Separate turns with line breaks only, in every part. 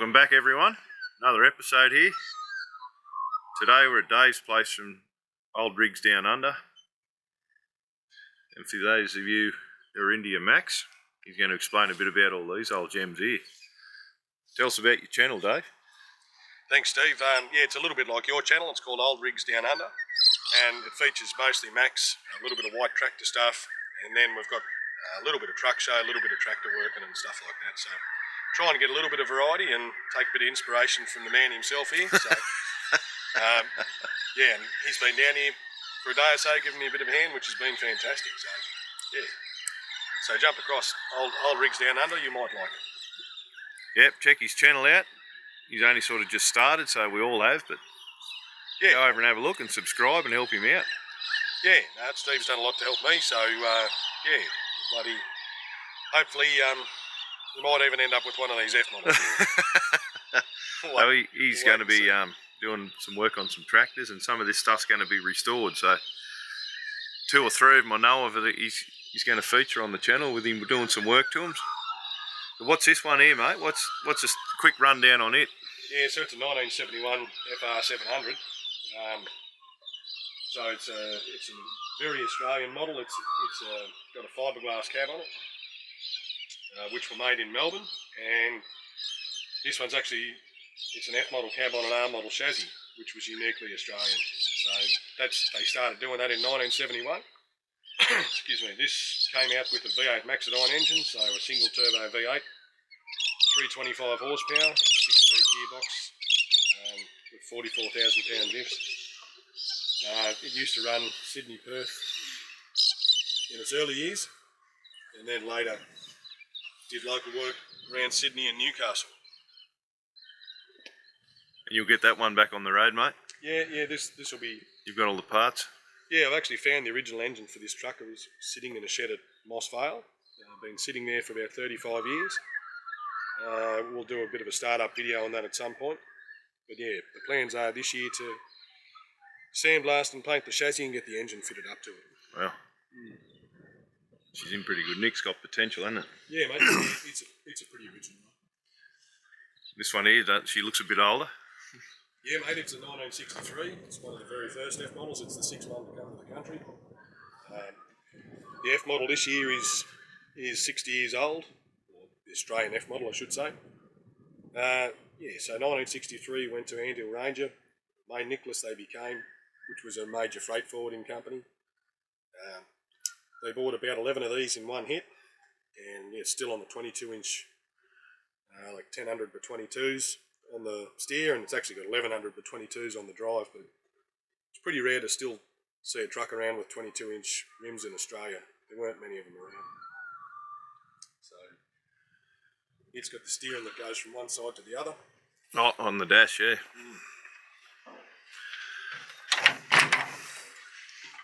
Welcome back, everyone. Another episode here. Today we're at Dave's place from Old Rigs Down Under. And for those of you who are into your Macs, he's going to explain a bit about all these old gems here. Tell us about your channel, Dave.
Thanks, Steve. It's a little bit like your channel. It's called Old Rigs Down Under, and it features mostly Macs, a little bit of white tractor stuff, and then we've got a little bit of truck show, a little bit of tractor working and stuff like that. So trying to get a little bit of variety and take a bit of inspiration from the man himself here. So and he's been down here for a day or so, giving me a bit of a hand, which has been fantastic. So jump across Old Rigs Down Under, you might like it.
Yep, check his channel out. He's only sort of just started, so we all have, but go over and have a look and subscribe and help him out.
Steve's done a lot to help me, so hopefully we might even end up with one of these F models.
He's going to be doing some work on some tractors, and some of this stuff's going to be restored, so 2 or 3 of them I know of that he's going to feature on the channel with him doing some work to them. So what's this one here, mate? What's a quick rundown on it?
Yeah, so it's a 1971 FR700. So it's a very Australian model. It's got a fiberglass cab on it, which were made in Melbourne. And this one's it's an F model cab on an R model chassis, which was uniquely Australian. So they started doing that in 1971. Excuse me. This came out with a V8 Maxidine engine, so a single turbo V8, 325 horsepower, a 6-speed gearbox with 44,000 pound diffs. It used to run Sydney-Perth in its early years, and then later did local work around Sydney and Newcastle.
And you'll get that one back on the road, mate?
Yeah, this will be...
You've got all the parts?
Yeah, I've actually found the original engine for this truck. It was sitting in a shed at Moss Vale. Been sitting there for about 35 years. We'll do a bit of a start-up video on that at some point. But yeah, the plans are this year to sandblast and paint the chassis and get the engine fitted up to it.
Well, she's in pretty good nick. It's got potential, hasn't it?
Yeah, mate, it's a pretty original one.
This one here, she looks a bit older.
Yeah, mate, it's a 1963. It's one of the very first F models. It's the 6th one to come to the country. The F model this year is 60 years old, or the Australian F model, I should say. So 1963 went to Andhill Ranger. Main Nicholas they became, which was a major freight forwarding company. They bought about 11 of these in one hit, and it's still on the 22-inch, like 1000 by 22s on the steer, and it's actually got 1100 by 22s on the drive, but it's pretty rare to still see a truck around with 22-inch rims in Australia. There weren't many of them around. So it's got the steering that goes from one side to the other.
Oh, on the dash, yeah.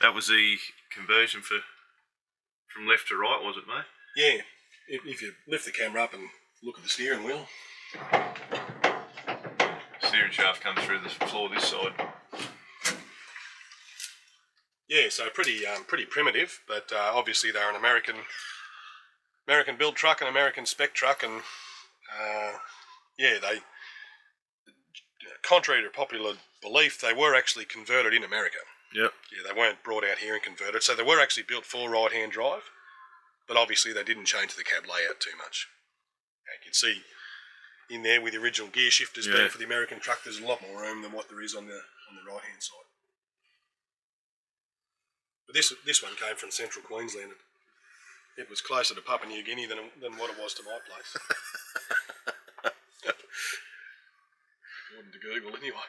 That was the conversion from left to right, was it, mate?
Yeah. If you lift the camera up and look at the steering wheel.
Steering shaft comes through the floor this side.
Yeah, so pretty primitive, but obviously they're an American built truck, an American spec truck, and they, contrary to popular belief, they were actually converted in America.
Yep. Yeah,
they weren't brought out here and converted, so they were actually built for right-hand drive, but obviously they didn't change the cab layout too much. You can see in there with the original gear shifters being for the American truck, there's a lot more room than what there is on the right-hand side. But this one came from central Queensland. It was closer to Papua New Guinea than what it was to my place. According to Google, anyway.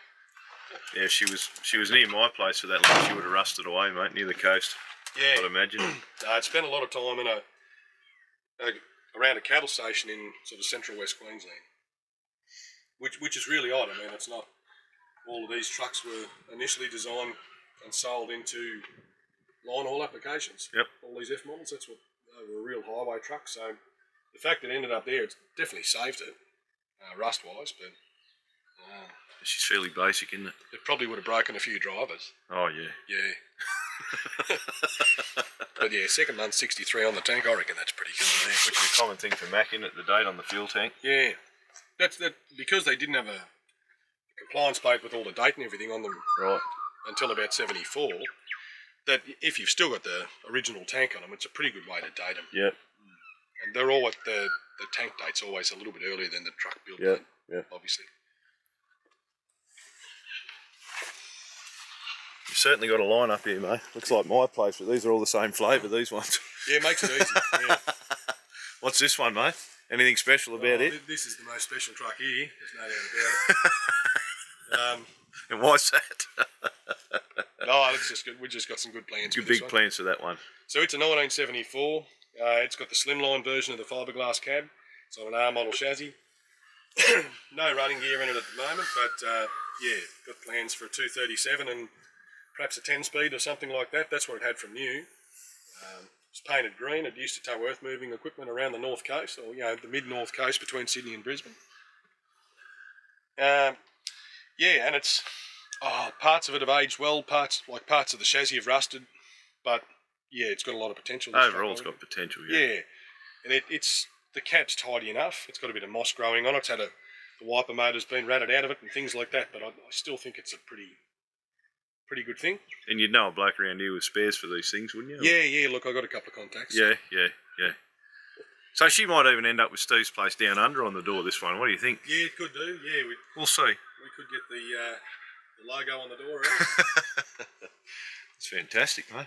Yeah, she was near my place for that long. She would have rusted away, mate, near the coast. Yeah, I'd imagine.
I'd spent a lot of time in around a cattle station in sort of central West Queensland, which is really odd. I mean, it's not all of these trucks were initially designed and sold into line haul applications.
Yep.
All these F models, they were a real highway truck. So the fact that it ended up there, it's definitely saved it, rust-wise, but
she's fairly basic, isn't it?
It probably would have broken a few drivers.
Oh, yeah.
Yeah. But yeah, second month 63 on the tank, I reckon that's pretty good.
Which is a common thing for Mac, isn't it? The date on the fuel tank.
Yeah. that's that because they didn't have a compliance plate with all the date and everything on them
Right.
until about 74. That if you've still got the original tank on them, it's a pretty good way to date them.
Yep.
And they're all the tank date's always a little bit earlier than the truck build
Yep.
date,
Yep.
obviously.
You've certainly got a line up here, mate. Looks like my place, but these are all the same flavour, these ones.
Yeah, it makes it easy. Yeah.
What's this one, mate? Anything special about it?
This is the most special truck here. There's no doubt about it.
And why's that?
No, it's just good. We just got some good plans.
Good
for this
big
one.
plans for that one.
So it's a 1974. It's got the slimline version of the fiberglass cab. It's on an R model chassis. No running gear in it at the moment, but yeah, got plans for a 237 and perhaps a 10-speed or something like that. That's what it had from new. It's painted green. It used to tow earth moving equipment around the north coast, or the mid-north coast between Sydney and Brisbane. Yeah, and it's parts of it have aged well. Parts of the chassis have rusted, but yeah, it's got a lot of potential.
Overall, it's got potential.
Yeah, and it's the cab's tidy enough. It's got a bit of moss growing on it. It's had the wiper motor's been ratted out of it and things like that. But I still think it's a pretty good thing.
And you'd know a bloke around here with spares for these things, wouldn't you?
Yeah. Look, I got a couple of contacts.
Yeah. So she might even end up with Steve's place down under on the door. This one. What do you think?
Yeah, it could do. Yeah,
We'll see.
we could get the logo on the door. Right?
It's fantastic, mate.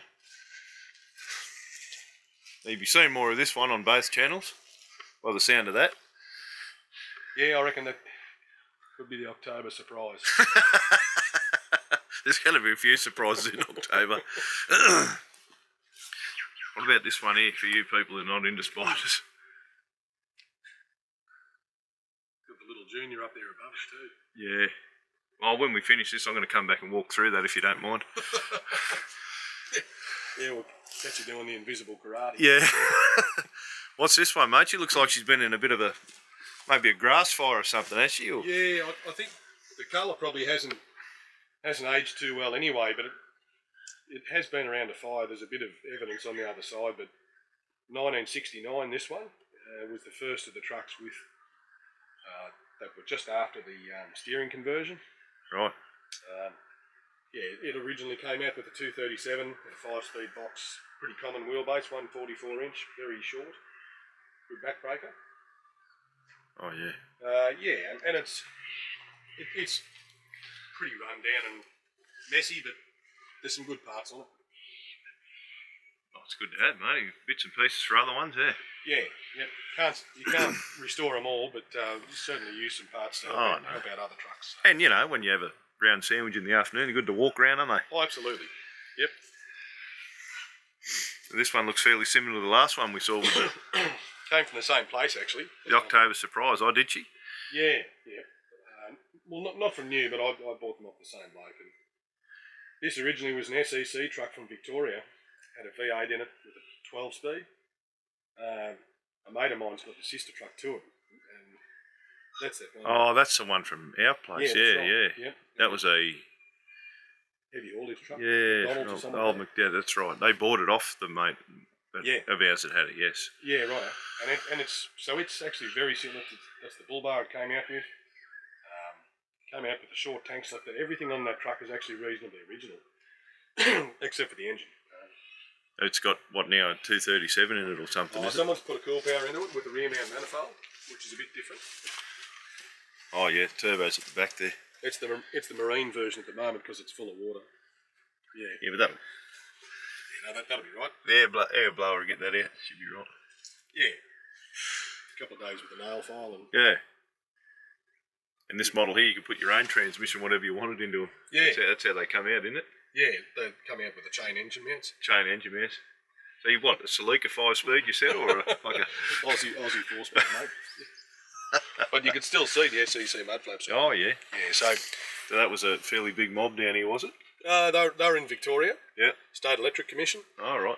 You'll be seeing more of this one on both channels, by the sound of that.
Yeah, I reckon that could be the October surprise.
There's going to be a few surprises in October. What about this one here for you people who are not into spiders?
Got the little junior up there above us too.
Yeah. Well, when we finish this, I'm going to come back and walk through that if you don't mind.
Yeah, we'll catch you doing the invisible karate.
Yeah. What's this one, mate? She looks like she's been in a bit of maybe a grass fire or something, has she? Or...
Yeah, I think the colour probably hasn't aged too well anyway, but it has been around a fire. There's a bit of evidence on the other side, but 1969, this one was the first of the trucks with that were just after the steering conversion.
Right.
Yeah, it originally came out with a 237, a 5-speed box, pretty common wheelbase, 144 inch, very short, good backbreaker.
Oh yeah.
Yeah, and it's pretty run down and messy, but there's some good parts on it.
Oh, it's good to have, mate. Bits and pieces for other ones, yeah.
Yeah. You can't restore them all, but you certainly use some parts to help out other trucks. So.
And when you have a round sandwich in the afternoon, they're good to walk around, aren't they?
Oh, absolutely. Yep.
This one looks fairly similar to the last one we saw with the
Came from the same place, actually.
the October surprise. Oh, did she?
Yeah. Well, not from new, but I bought them off the same bloke. And this originally was an SEC truck from Victoria. Had a V8 in it with a 12-speed. A mate of mine's got the sister truck to it. And that's that one.
Oh, that's the one from our place. Yeah,
right.
yeah.
Yep.
That was a
Heavy haulage truck.
yeah.
McDonald's or something
Old
like
yeah, that's right. They bought it off the mate of ours that had it. Yes.
Yeah, right. And it's actually very similar to that's the bull bar it came out with. Came out with the short tanks like that. Everything on that truck is actually reasonably original, except for the engine.
It's got what now, a 237 in it or something? Is it?
Someone's put a cool power into it with a rear mount manifold, which is a bit different.
Oh yeah, turbos at the back there.
It's the marine version at the moment because it's full of water. Yeah.
Yeah, but
That'll be right.
the air blower will get that out. Should be right.
Yeah. A couple of days with the nail file and
Yeah. And this model here, you can put your own transmission, whatever you wanted, into them.
Yeah.
That's how they come out, isn't it?
yeah, they come out with the chain engine mounts.
Chain engine mounts. So you want a Celica 5-speed, you said, or like a
Aussie 4-speed, mate. But you can still see the SEC mud flaps.
Oh yeah.
Yeah, so
that was a fairly big mob down here, was it?
they're in Victoria.
Yeah.
State Electric Commission.
Oh right.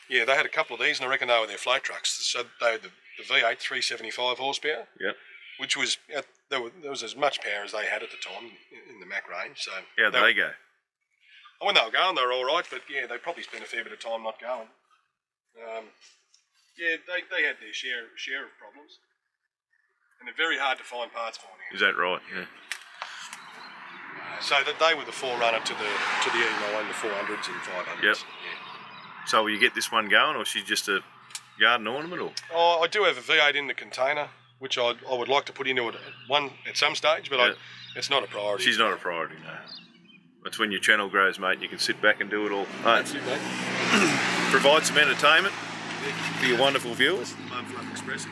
Yeah, they had a couple of these, and I reckon they were their float trucks. So they had the V8 375 horsepower.
Yep.
Which was there was as much power as they had at the time in the Mac range. So
How'd they go?
when they were going, they were all right, but yeah, they probably spent a fair bit of time not going. Yeah, they had their share of problems. and they're very hard to find parts for now.
Is that right? Yeah.
So that they were the forerunner to the E9, the 400s and 500s.
Yep.
Yeah.
So will you get this one going, or is she just a garden ornament? Or
Oh, I do have a V8 in the container, which I would like to put into it at some stage, but
Yeah.
it's not a priority.
she's not a priority, no. That's when your channel grows, mate. And you can sit back and do it all.
That's it, mate.
Provide some entertainment for your wonderful viewers.
Mudflap Express.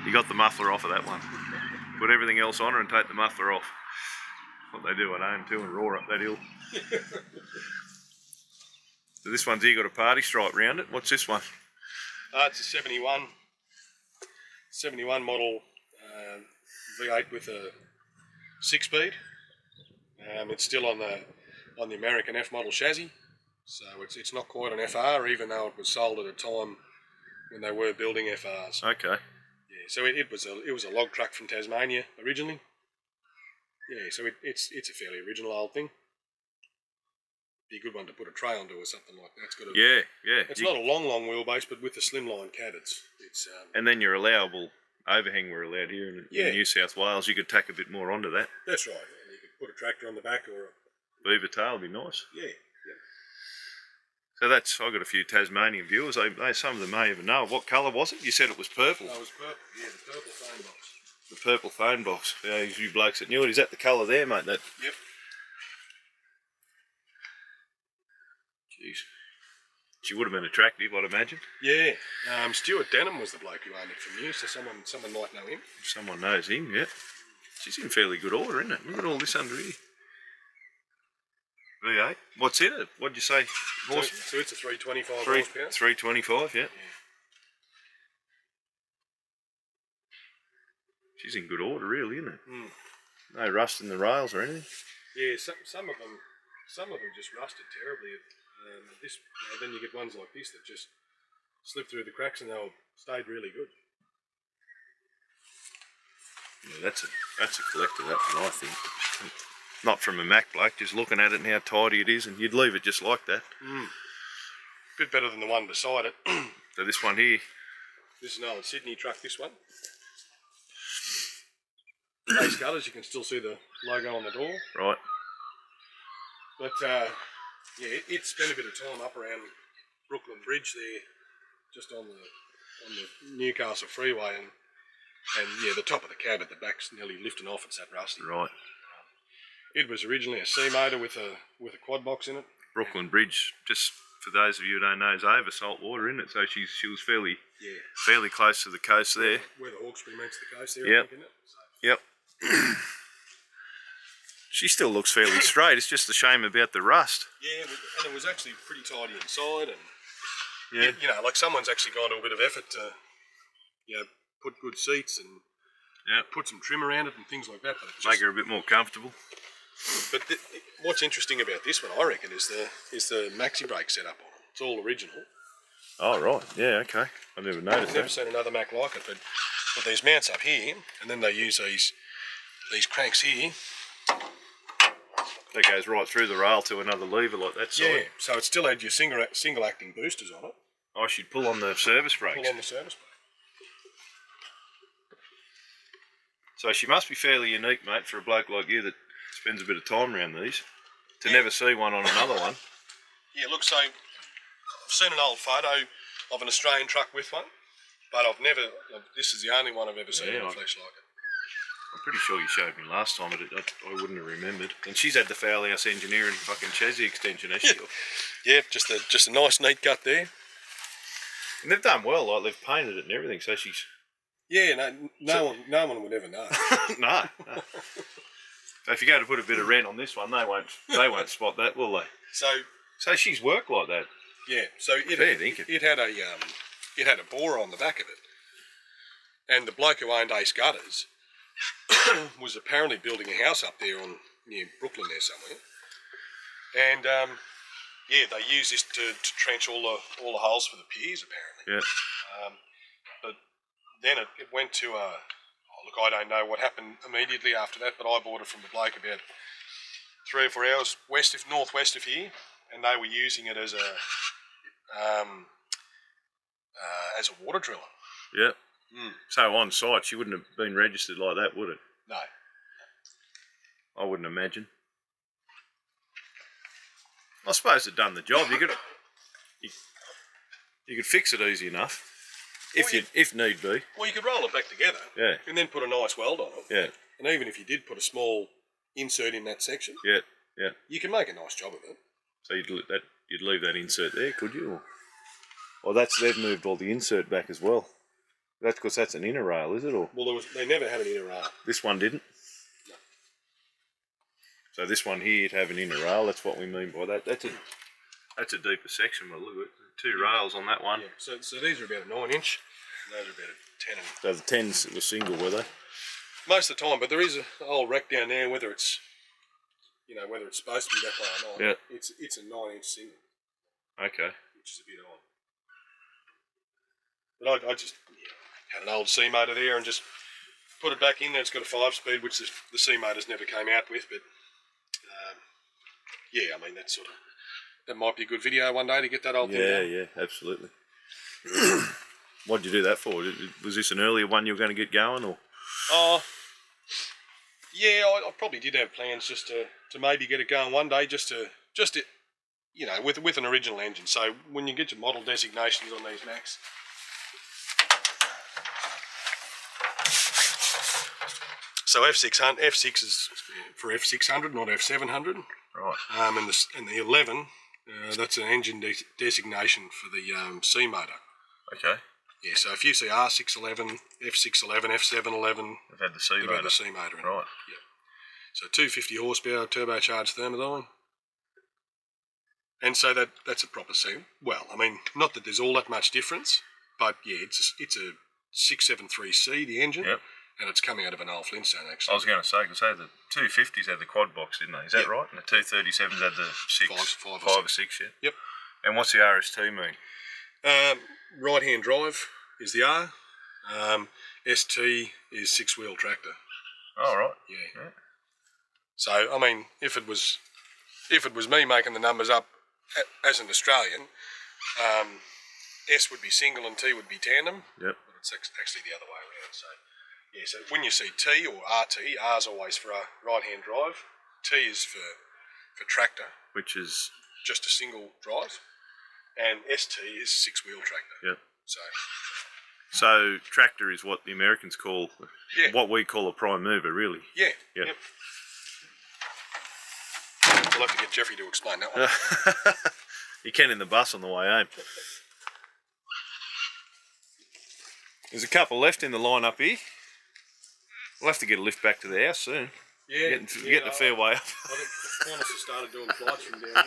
You got the muffler off of that one. Put everything else on her and take the muffler off. What they do at home too, and roar up that hill. So this one's here got a party stripe round it. What's this one?
It's a 71 model V8 with a 6-speed. It's still on the American F model chassis, so it's not quite an FR, even though it was sold at a time when they were building FRs.
Okay.
Yeah, so it was a log truck from Tasmania originally. Yeah, so it's a fairly original old thing. Be a good one to put a tray onto or something like that. It's got a,
Yeah.
It's not a long wheelbase, but with the slimline cab, it's
And then your allowable overhang we're allowed here in New South Wales. You could tack a bit more onto that.
that's right. And you could put a tractor on the back or
Beaver tail would be nice.
yeah.
So that's, I've got a few Tasmanian viewers. Some of them may even know. What colour was it? You said it was purple.
Oh, it was purple. Yeah, the purple phone box.
The purple phone box. Yeah, you blokes that knew it. Is that the colour there, mate? That.
Yep.
Jeez. She would have been attractive, I'd imagine.
Yeah. Stuart Denham was the bloke who owned it from you, so someone might know him.
If someone knows him, yeah. She's in fairly good order, isn't it? Look at all this under here. V8. What's in it? What'd you say?
So it's a 325
Three,
horsepower.
325, yeah. She's in good order, really, isn't it?
Mm.
No rust in the rails or anything.
Yeah, some of them just rusted terribly. Then you get ones like this that just slip through the cracks and they'll stayed really good.
Yeah, that's a collector, that one, I think. Not from a Mac bloke, just looking at it and how tidy it is, and you'd leave it just like that.
Mm. Bit better than the one beside it.
So this one here,
This is an old Sydney truck, this one. Ace gutters, you can still see the logo on the door.
right?
But it spent a bit of time up around Brooklyn Bridge there, just on the Newcastle Freeway, and the top of the cab at the back's nearly lifting off. It's that rusty.
Right.
It was originally a C motor with a quad box in it.
Brooklyn Bridge, just for those of you who don't know, is over salt water, isn't it? So she was fairly close to the coast there.
Where the Hawkesbury meets the coast there,
Yep.
I think, isn't it? So,
Yep. She still looks fairly straight. It's just a shame about the rust.
yeah, and it was actually pretty tidy inside, and
Yeah.
like someone's actually gone to a bit of effort to, put good seats and put some trim around it and things like that. But it
Make her a bit more comfortable.
But what's interesting about this one, I reckon, is the maxi brake setup on it. It's all original.
Oh, right. Yeah, okay. I never noticed
I've never
that.
seen another Mac like it, but these mounts up here, and then they use these cranks here.
That goes right through the rail to another lever like that side.
Yeah, so it still had your single acting boosters on it.
I should pull on the service brakes.
Pull on the service brake.
So she must be fairly unique, mate, for a bloke like you that spends a bit of time around these. To never see one on another one.
Yeah, look, so I've seen an old photo of an Australian truck with one, but this is the only one I've ever seen in flesh like it.
I'm pretty sure you showed me last time, but I wouldn't have remembered. And she's had the Fowl House engineering fucking chassis extension, has she?
Yeah, just a nice neat gut there.
And they've done well, like they've painted it and everything, so she's...
Yeah, no one would ever know.
no. So if you go to put a bit of rent on this one, they won't spot that, will they? So she's worked like that.
Yeah, so it had a bore on the back of it, and the bloke who owned Ace Gutters was apparently building a house up there near Brooklyn there somewhere, and they used this to trench all the holes for the piers apparently.
Yeah.
But then it went to look, I don't know what happened immediately after that, but I bought it from the bloke about 3 or 4 hours northwest of here, and they were using it as a water driller.
Yeah. So on site, she wouldn't have been registered like that, would it?
No.
I wouldn't imagine. I suppose it done the job. You could fix it easy enough, if need be.
Well, you could roll it back together.
Yeah.
And then put a nice weld on it.
Yeah.
And even if you did put a small insert in that section,
Yeah. Yeah.
you can make a nice job of it.
So you'd leave that insert there, could you? Or they've moved all the insert back as well. That's because that's an inner rail, is it? Or
Well, they never had an inner rail.
this one didn't.
No.
So this one here, to have an inner rail. That's what we mean by that. That's a deeper section. Well, look at it. 2 rails on that one.
Yeah. So these are about a 9-inch. And those are about a 10.
So the 10s were single, were they?
Most of the time, but there is a whole rack down there. Whether it's supposed to be that way or not.
Yeah.
It's a 9-inch single.
Okay.
Which is a bit odd. But I just had an old C motor there and just put it back in there. It's got a 5-speed, which the C motors never came out with. But yeah, I mean that might be a good video one day to get that old thing down.
Yeah, absolutely. What did you do that for? Was this an earlier one you were going to get going, or?
Yeah, I probably did have plans just to maybe get it going one day, just to with an original engine. So when you get your model designations on these Macs. So F6 is for F600, not F700.
Right.
And the 11, that's an engine designation for the C motor.
Okay.
Yeah, so if you see R611, F611, F711,
They've had the C
they've
motor.
had the C motor in it.
Right.
Yeah. So 250 horsepower turbocharged thermodyne. And so that's a proper C. Well, I mean, not that there's all that much difference, but yeah, it's a 673C, the engine.
Yep.
And it's coming out of an old Flintstone, actually.
I was going to say, because the 250s had the quad box, didn't they? Is that right? And the 237s had the 5 or 6, yeah?
Yep.
And what's the RST mean?
Right-hand drive is the R. ST is 6-wheel tractor.
Oh, right.
Yeah. So, I mean, if it was me making the numbers up as an Australian, S would be single and T would be tandem.
Yep.
But it's actually the other way around. So, yeah. So when you see T or RT, R's always for a right-hand drive. T is for tractor,
Which is
just a single drive, and ST is 6-wheel tractor.
Yep.
So
tractor is what the Americans call, what we call a prime mover, really.
yeah.
Yep.
We'll have to get Jeffrey to explain that one.
You can in the bus on the way home. There's a couple left in the line up here. We'll have to get a lift back to the house soon.
Yeah.
Getting a fair way up.
I think Qantas has started doing flights from down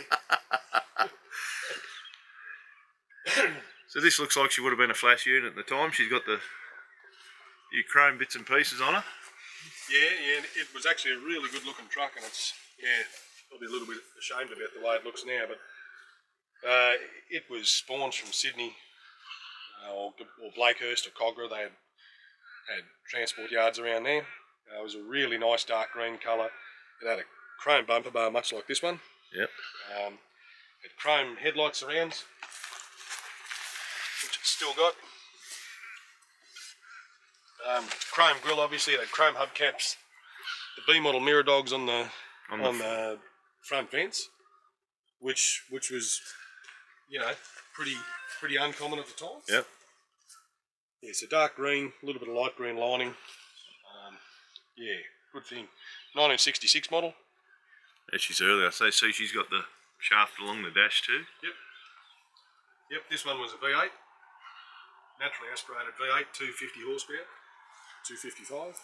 here.
So this looks like she would have been a flash unit at the time. She's got the chrome bits and pieces on her.
Yeah. It was actually a really good looking truck, and it's probably a little bit ashamed about the way it looks now, but it was spawns from Sydney or Blakehurst or Cogra. They had transport yards around there. It was a really nice dark green colour. It had a chrome bumper bar, much like this one.
Yep.
It had chrome headlight surrounds, which it's still got. Chrome grille, obviously. It had chrome hubcaps. The B model mirror dogs on the front fence, which was pretty uncommon at the time.
Yep.
Yeah, so dark green, a little bit of light green lining. Good thing. 1966 model.
As she's earlier, I see she's got the shaft along the dash too.
Yep, this one was a V8. Naturally aspirated V8, 250 horsepower, 255.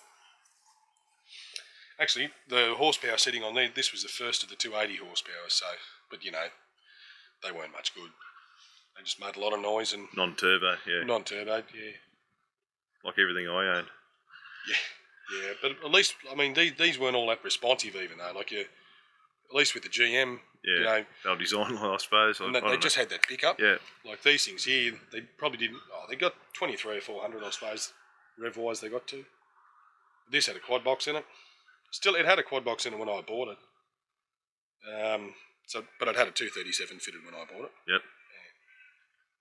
Actually, the horsepower setting on this was the first of the 280 horsepower, so, but they weren't much good. They just made a lot of noise and...
Non-turbo, yeah.
Non-turbo, yeah.
Like everything I own.
Yeah, but at least, I mean, these weren't all that responsive even though, at least with the GM,
they were designed, I suppose.
And they just had that pickup.
Yeah.
Like these things here, they probably didn't, they got 23 or 400, I suppose, rev-wise they got to. This had a quad box in it. Still, it had a quad box in it when I bought it. But it had a 237 fitted when I bought it.
Yep.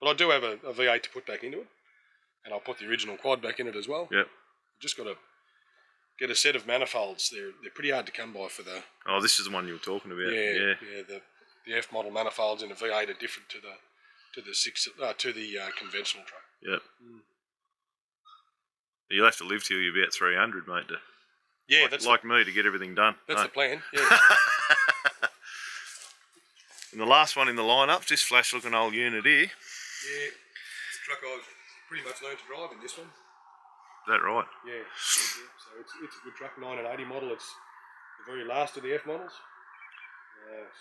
But I do have a V8 to put back into it. and I'll put the original quad back in it as well.
Yep.
Just got to get a set of manifolds. They're pretty hard to come by for the.
Oh, this is the one you were talking about.
Yeah. The F model manifolds in a V8 are different to the conventional truck.
Yep. You'll have to live till you're about 300, mate.
Yeah,
like me, to get everything done.
That's the plan. Yeah.
And the last one in the lineup, this flash-looking old unit here.
Yeah, it's a truck I've pretty much learned to drive in this one.
Is that right?
Yeah. So it's a good truck, 1980 model. It's the very last of the F models.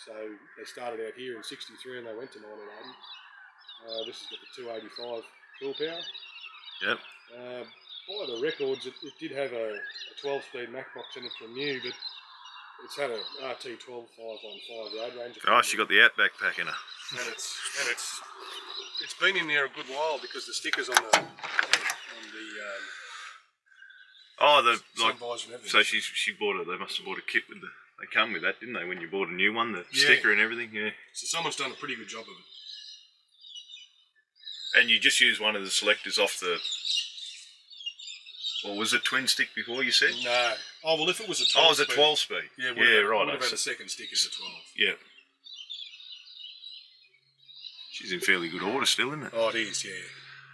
So they started out here in '63 and they went to 1980. This has got the 285 tool power.
Yep.
By the records, it did have a 12-speed Mac box in it from new, but it's had a RT 12515 road ranger.
Oh, she got the Outback pack in her.
And it's been in there a good while because the stickers on the sun visor and everything.
So she bought it. They must have bought a kit with they come with that, didn't they? When you bought a new one, the sticker and everything. Yeah.
So someone's done a pretty good job of it.
And you just use one of the selectors off the. Or was it twin stick before you said?
No. Oh well, if it was a 12
Oh, it was a 12 speed.
Yeah,
right.
Would have had a second stick as a 12.
Yeah. She's in fairly good order still, isn't it?
Oh, it is. Yeah.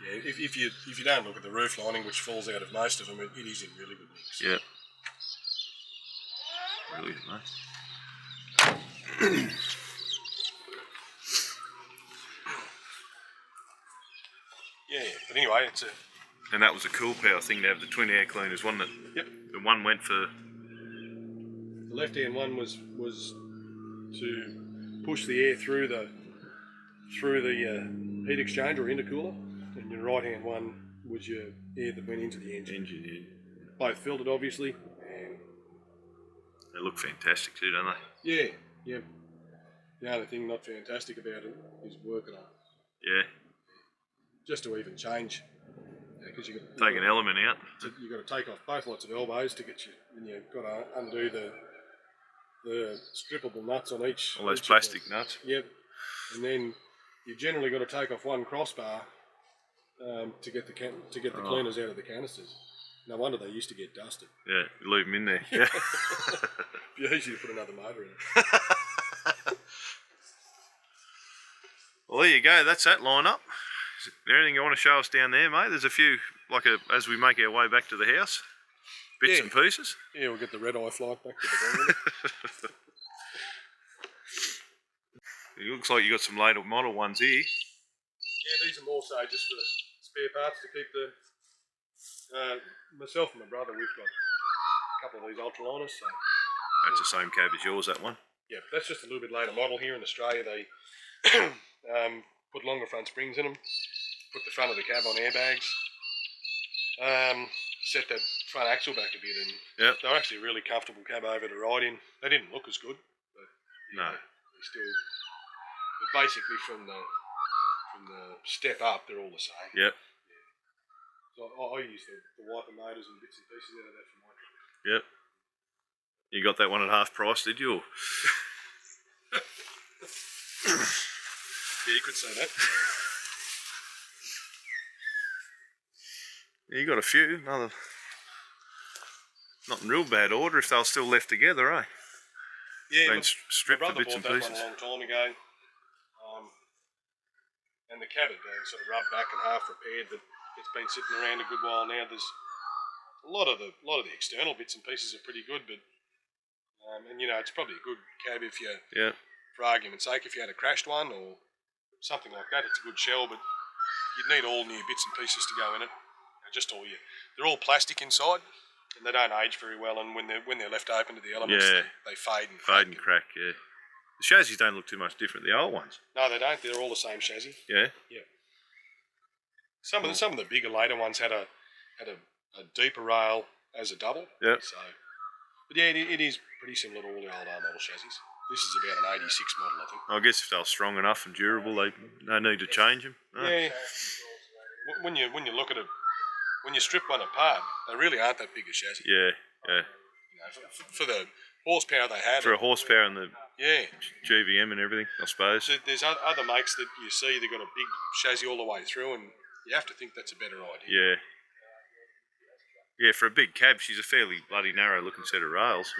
Yeah. If you don't look at the roof lining, which falls out of most of them, it is in really good mix.
Yeah. Brilliant, mate.
Yeah. But anyway, it's a.
And that was a cool power thing to have the twin air cleaners, wasn't it?
Yep.
The one went for.
The left-hand one was to push the air through the heat exchanger or intercooler, and your right-hand one was your air that went into the engine.
Yeah.
Both filtered, obviously. And
they look fantastic too, don't they?
Yeah. Yeah. The only thing not fantastic about it is working on it.
Yeah.
Just to even change. Because you got
take an element out.
You've got to take off both lots of elbows to get you, and you've got to undo the strippable nuts on each.
All those plastic nuts.
Yep. And then you've generally got to take off one crossbar to get the cleaners out of the canisters. No wonder they used to get dusted.
Yeah, you leave them in there. Yeah.
Be easy to put another motor in it.
Well, there you go. That's that lineup. Is there anything you want to show us down there, mate? There's a few, as we make our way back to the house, bits and pieces.
Yeah, we'll get the red eye flight back to the van.
It looks like you got some later model ones here.
Yeah, these are more so just for spare parts to keep the. Myself and my brother, we've got a couple of these ultraliners. So
that's the same cab as yours, that one.
Yeah, that's just a little bit later model here in Australia. They put longer front springs in them, put the front of the cab on airbags, set that front axle back a bit, and they were actually a really comfortable cab over to ride in. They didn't look as good, but they still. But basically, from the step up, they're all the same.
Yep.
So I use the wiper motors and bits and pieces out of that for my truck.
Yep. You got that one at half price, did you?
Yeah, you could say that.
You got a few. Not in real bad order if they were still left together, eh?
Yeah,
been stripped for bits and pieces.
My brother bought that one a long time ago, and the cab had been sort of rubbed back and half repaired, but it's been sitting around a good while now. There's a lot of the external bits and pieces are pretty good, but and it's probably a good cab if you, for argument's sake, if you had a crashed one or something like that, it's a good shell, but you'd need all new bits and pieces to go in it. They're all plastic inside, and they don't age very well. And when they're left open to the elements, they fade and crack.
Yeah. The chassis don't look too much different than the old ones.
No, they don't. They're all the same chassis.
Yeah.
Yeah. Some of the bigger later ones had a deeper rail as a double.
Yeah.
So, but yeah, it is pretty similar to all the old R model chassis. This is about an '86 model, I think.
I guess if they were strong enough and durable, they no need to change them. Oh.
Yeah. When you look at it, when you strip one apart, they really aren't that big a chassis.
Yeah.
For the horsepower they had.
For a horsepower and the GVM and everything, I suppose.
There's other makes that you see, they've got a big chassis all the way through, and you have to think that's a better idea.
Yeah. Yeah, for a big cab, she's a fairly bloody narrow-looking set of rails.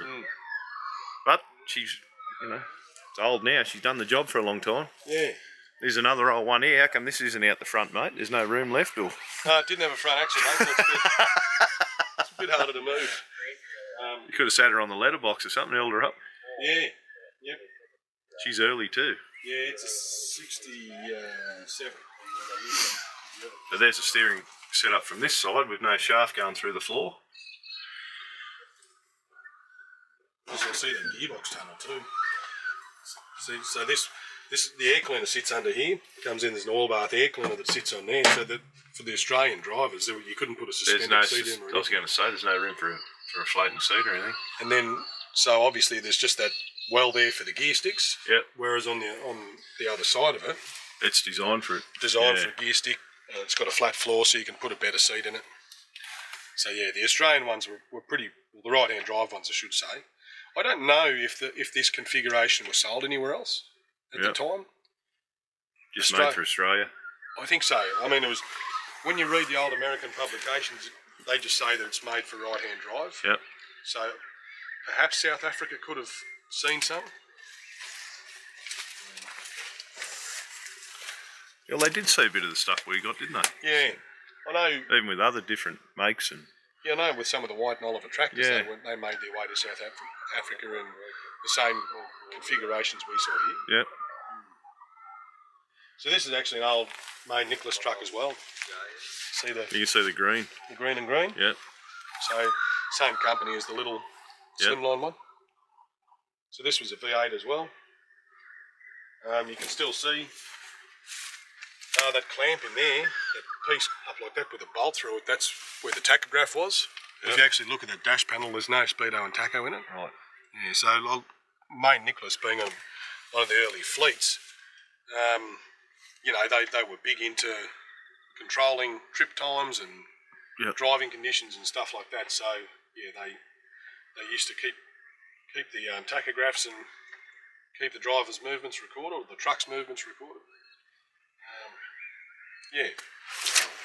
But she's, you know, it's old now. She's done the job for a long time.
Yeah.
There's another old one here. How come this isn't out the front, mate? There's no room left, or?
No, it didn't have a front axle, mate. So it's a bit harder to move.
You could have sat her on the letterbox or something, held her up.
Yeah. Yep.
She's early too.
Yeah, it's a 67.
So there's a steering set up from this side with no shaft going through the floor.
You can see that gearbox tunnel too. See, so this the air cleaner sits under here. Comes in. There's an oil bath air cleaner that sits on there. So that for the Australian drivers, you couldn't put a suspended seat in.
I was going to say there's no room for a floating seat or anything.
And then, so obviously there's just that well there for the gear sticks.
Yep.
Whereas on the other side of it,
it's designed for it.
Designed for a gear stick. It's got a flat floor, so you can put a better seat in it. So yeah, the Australian ones were pretty. Well, the right-hand drive ones, I should say. I don't know if this configuration was sold anywhere else at the time.
Just made for Australia.
I think so. I mean, it was when you read the old American publications, they just say that it's made for right-hand drive.
Yep.
So perhaps South Africa could have seen some.
Well, they did see a bit of the stuff we got, didn't they?
Yeah, I know.
Even with other different makes and.
Yeah, I know. With some of the White and Oliver tractors, they made their way to South Africa in the same configurations we saw here.
Yep.
So this is actually an old May Nicholas truck as well. See
you can see the green.
The green and green.
Yep.
So same company as the little slimline one. So this was a V8 as well. You can still see that clamp in there, that piece up like that with a bolt through it. That's where the tachograph was. Yep. If you actually look at that dash panel, there's no speedo and tacho in it.
Right.
Yeah. So May Nicholas being one of the early fleets. You know, they were big into controlling trip times and driving conditions and stuff like that. So yeah, they used to keep the tachographs and keep the driver's movements recorded, or the truck's movements recorded. Yeah,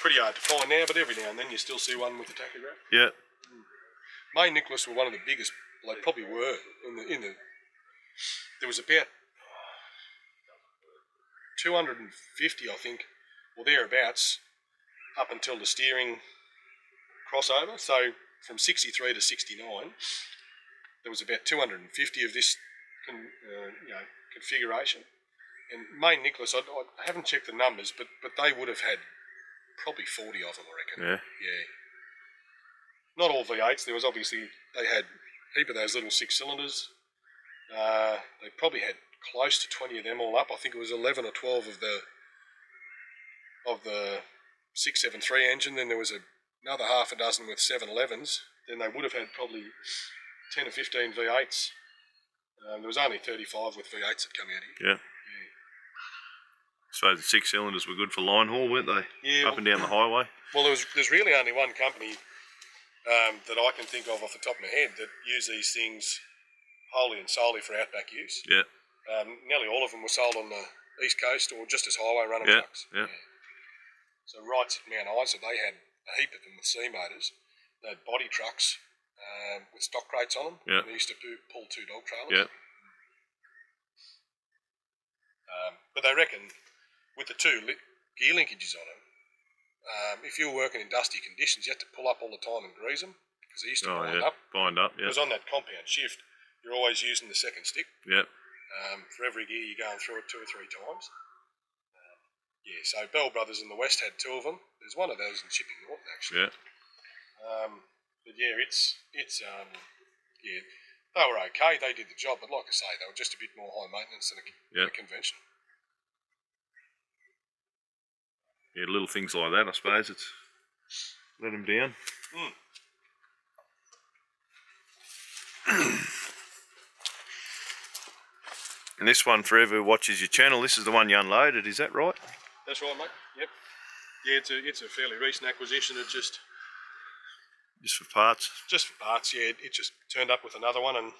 pretty hard to find now, but every now and then you still see one with the tachograph.
Yeah.
May Nicholas were one of the biggest. Well, they probably were in the. There was about 250, I think, or thereabouts, up until the steering crossover. So from 63 to 69, there was about 250 of this configuration. And May Nicholas, I haven't checked the numbers, but they would have had probably 40 of them, I reckon.
Yeah.
Yeah. Not all V8s. There was obviously, they had a heap of those little 6-cylinders. They probably had close to 20 of them all up. I think it was 11 or 12 of the 673 engine. Then there was another half a dozen with 711s. Then they would have had probably 10 or 15 V8s. There was only 35 with V8s that come out here.
Yeah. So the 6 cylinders were good for line haul, weren't they?
Yeah.
Up and down the highway.
Well, there's really only one company that I can think of off the top of my head that use these things wholly and solely for outback use.
Yeah.
Nearly all of them were sold on the East Coast or just as highway running trucks.
Yeah.
So Wrights at Mount Isa, they had a heap of them with C motors. They had body trucks with stock crates on them.
Yeah.
And they used to pull 2 dog trailers.
Yeah.
But they reckon with the 2 gear linkages on them, if you were working in dusty conditions, you had to pull up all the time and grease them because they used to bind up.
Bind up, yeah.
Because on that compound shift, you're always using the second stick.
Yeah.
For every gear, you're going through it 2 or 3 times. So Bell Brothers in the West had 2 of them. There's one of those in Chipping Norton, actually.
Yeah.
But yeah, it's they were okay. They did the job, but like I say, they were just a bit more high maintenance than a conventional.
Yeah, little things like that, I suppose. It's let them down. And this one, for whoever watches your channel, this is the one you unloaded, is that right?
That's right, mate. Yep. Yeah, it's a fairly recent acquisition. It just
for parts.
Just for parts, yeah. It just turned up with another one, and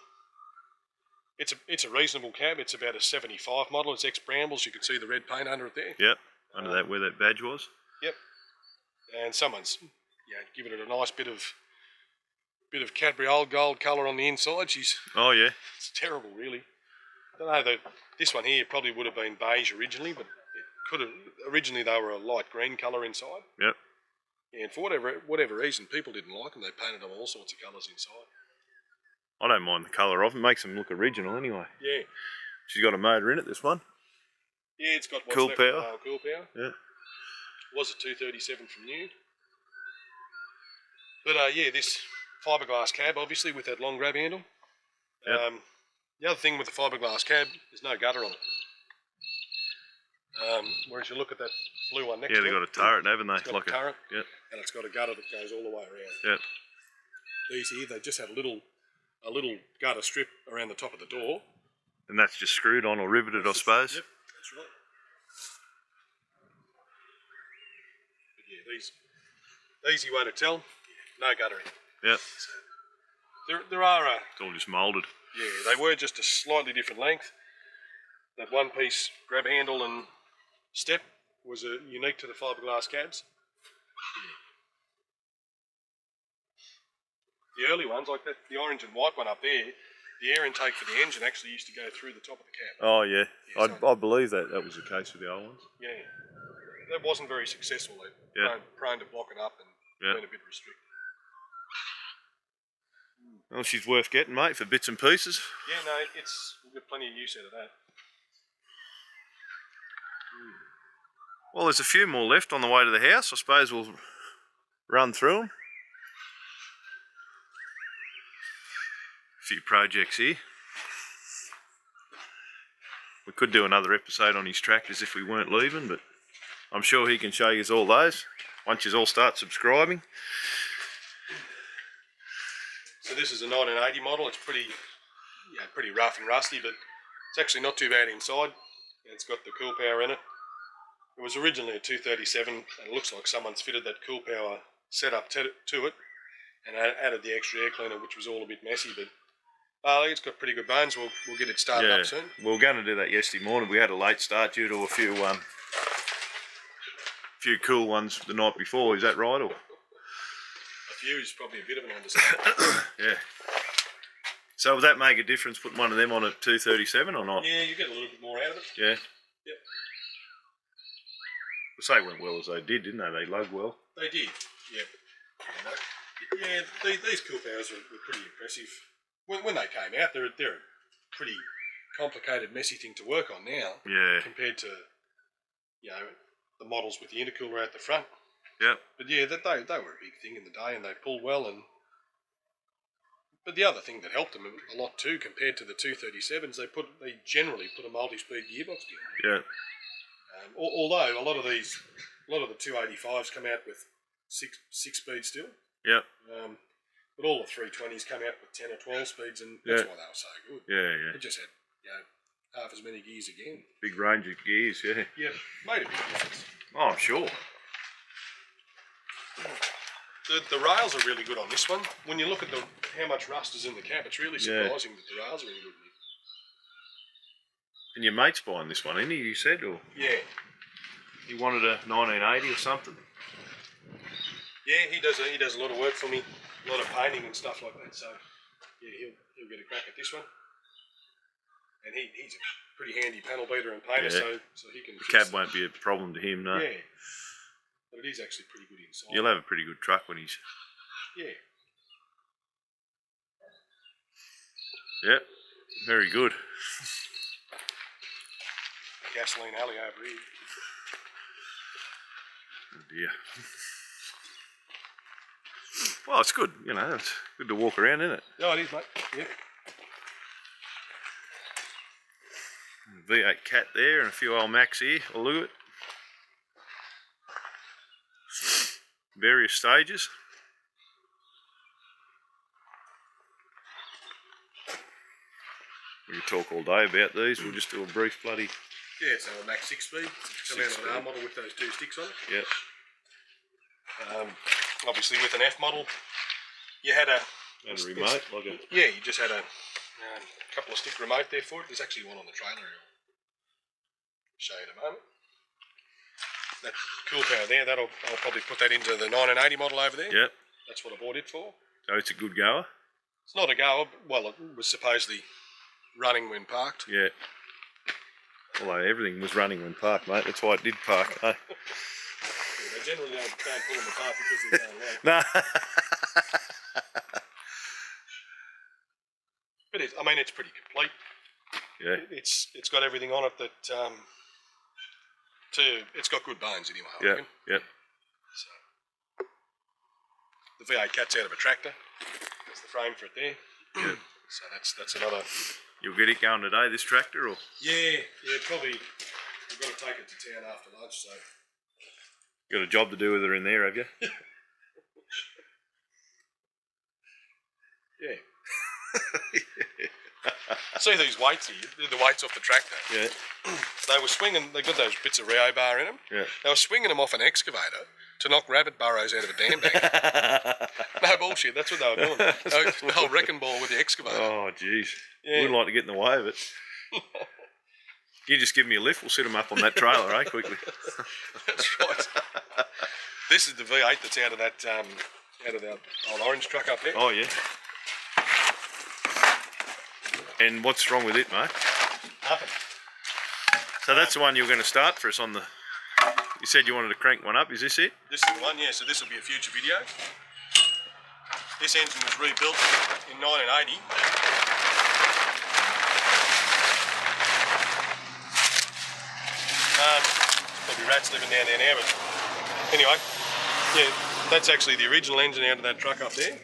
it's a reasonable cab. It's about a 75 model. It's ex-Brambles. You can see the red paint under it there.
Yep. Under that, where that badge was.
Yep. and someone's given it a nice bit of Cadbury Old Gold colour on the inside.
Oh yeah.
It's terrible, really. I don't know. This one here probably would have been beige originally, but it could have. Originally, they were a light green colour inside.
Yep.
Yeah, and for whatever reason, people didn't like them. They painted them all sorts of colours inside.
I don't mind the colour of it. Makes them look original anyway.
Yeah.
She's got a motor in it, this one.
Yeah, it's got what's
Cool
left
power.
of the old Cool Power.
Yeah.
Was a 237 from new. But yeah, this fiberglass cab, obviously, with that long grab handle.
Yep.
The other thing with the fiberglass cab, there's no gutter on it. Whereas you look at that blue one next to
Yeah,
it.
they've got a turret, haven't they?
It's got
Like
a turret,
Yep.
and it's got a gutter that goes all the way around.
Yep.
These here, they just have a little gutter strip around the top of the door.
And that's just screwed on or riveted, I suppose.
Yep, that's right. But yeah, these you won't tell. No guttering.
Yep.
So there are
It's all just moulded.
yeah, they were just a slightly different length. That one piece grab handle and step was unique to the fiberglass cabs. The early ones, like that, the orange and white one up there, the air intake for the engine actually used to go through the top of the cab.
Oh yeah.
Yeah,
I believe that was the case with the old ones.
Yeah, that wasn't very successful. They
Yeah.
prone to block it up and
Yeah.
been a bit restricted.
Well, she's worth getting, mate, for bits and pieces.
Yeah, no, we've got plenty of use out of that.
Well, there's a few more left on the way to the house. I suppose we'll run through them. A few projects here. We could do another episode on his tractors if we weren't leaving, but I'm sure he can show you all those once you all start subscribing.
So this is a 1980 model. It's pretty rough and rusty, but it's actually not too bad inside. It's got the Cool Power in it. It was originally a 237, and it looks like someone's fitted that Cool Power setup to it, and added the extra air cleaner, which was all a bit messy. But I think it's got pretty good bones. We'll get it started up soon.
We were going to do that yesterday morning. We had a late start due to a few cool ones the night before. Is that right? Or
A few is probably a bit of an understatement.
yeah. So will that make a difference putting one of them on a 237 or not?
Yeah, you get a little bit more out of it.
Yeah.
Yep.
The say went well as they did, didn't they? They lugged well.
They did. Yep. Yeah, these Cool Powers were pretty impressive. When they came out, they're a pretty complicated, messy thing to work on now.
Yeah.
Compared to, the models with the intercooler out the front.
Yep.
But yeah, they were a big thing in the day, and they pulled well. But the other thing that helped them a lot too, compared to the 237s, they generally put a multi-speed gearbox behind.
Yeah.
Although a lot of the 285s come out with six speeds still.
Yep.
But all the 320s come out with 10 or 12 speeds, and that's why they were so good.
Yeah.
It just had half as many gears again.
Big range of gears, yeah.
Yeah, made a big difference.
Oh, I'm sure.
The rails are really good on this one. When you look at how much rust is in the cab, it's really surprising that the rails are in good nick.
And your mate's buying this one, isn't he? You said, or
Yeah.
he wanted a 1980 or something.
Yeah, he does a lot of work for me, a lot of painting and stuff like that. So yeah, he'll get a crack at this one. And he's a pretty handy panel beater and painter, so he can.
The cab won't be a problem to him, no.
Yeah, but it is actually pretty good inside.
You'll have a pretty good truck when he's.
Yeah.
Yep. Very good.
Gasoline alley over here.
Oh dear. Well, it's good. It's good to walk around, isn't it?
Oh, it is, mate. Yeah.
V8 Cat there and a few old Macs here. Oh, look at it. Various stages. We could talk all day about these. We'll just do a brief bloody.
Yeah, so a Max 6-speed. Come out of an R model with those two sticks on it.
Yep.
Obviously, with an F model, you had a
remote, like a.
Yeah, you just had a couple of stick remote there for it. There's actually one on the trailer. I'll show you in a moment. that cool power there, I'll probably put that into the 1980 model over there.
Yep.
That's what I bought it for.
So it's a good goer.
It's not a goer. Well, it was supposedly running when parked.
Yeah. Although everything was running when parked, mate. That's why it did park. Eh?
Yeah, they generally don't pull them apart because they're going low.
No.
But I mean, it's pretty complete.
Yeah.
It's got everything on it that it's got good bones anyway. I
Yeah.
reckon.
Yep.
So the V8 cat's out of a tractor. That's the frame for it there.
Yep.
So that's another.
You'll get it going today, this tractor, or
Yeah. Probably. We've got to take it to town after lunch. So
got a job to do with her in there, have you?
yeah. See these weights here? The weights off the tractor.
Yeah.
They were swinging. They got those bits of Rio bar in them.
Yeah.
They were swinging them off an excavator to knock rabbit burrows out of a dam bank. No bullshit. That's what they were doing. The whole wrecking ball with the excavator.
Oh, jeez.
Yeah.
Wouldn't like to get in the way of it. You just give me a lift, we'll set them up on that trailer, eh, quickly.
That's right. This is the V8 that's out of that old orange truck up there.
Oh, yeah. And what's wrong with it, mate?
Nothing.
So that's the one you were going to start for us on the... You said you wanted to crank one up, is this it?
This is the one, yeah. So this will be a future video. This engine was rebuilt in 1980. Probably rats living down there now, but anyway, yeah, that's actually the original engine out of that truck up there.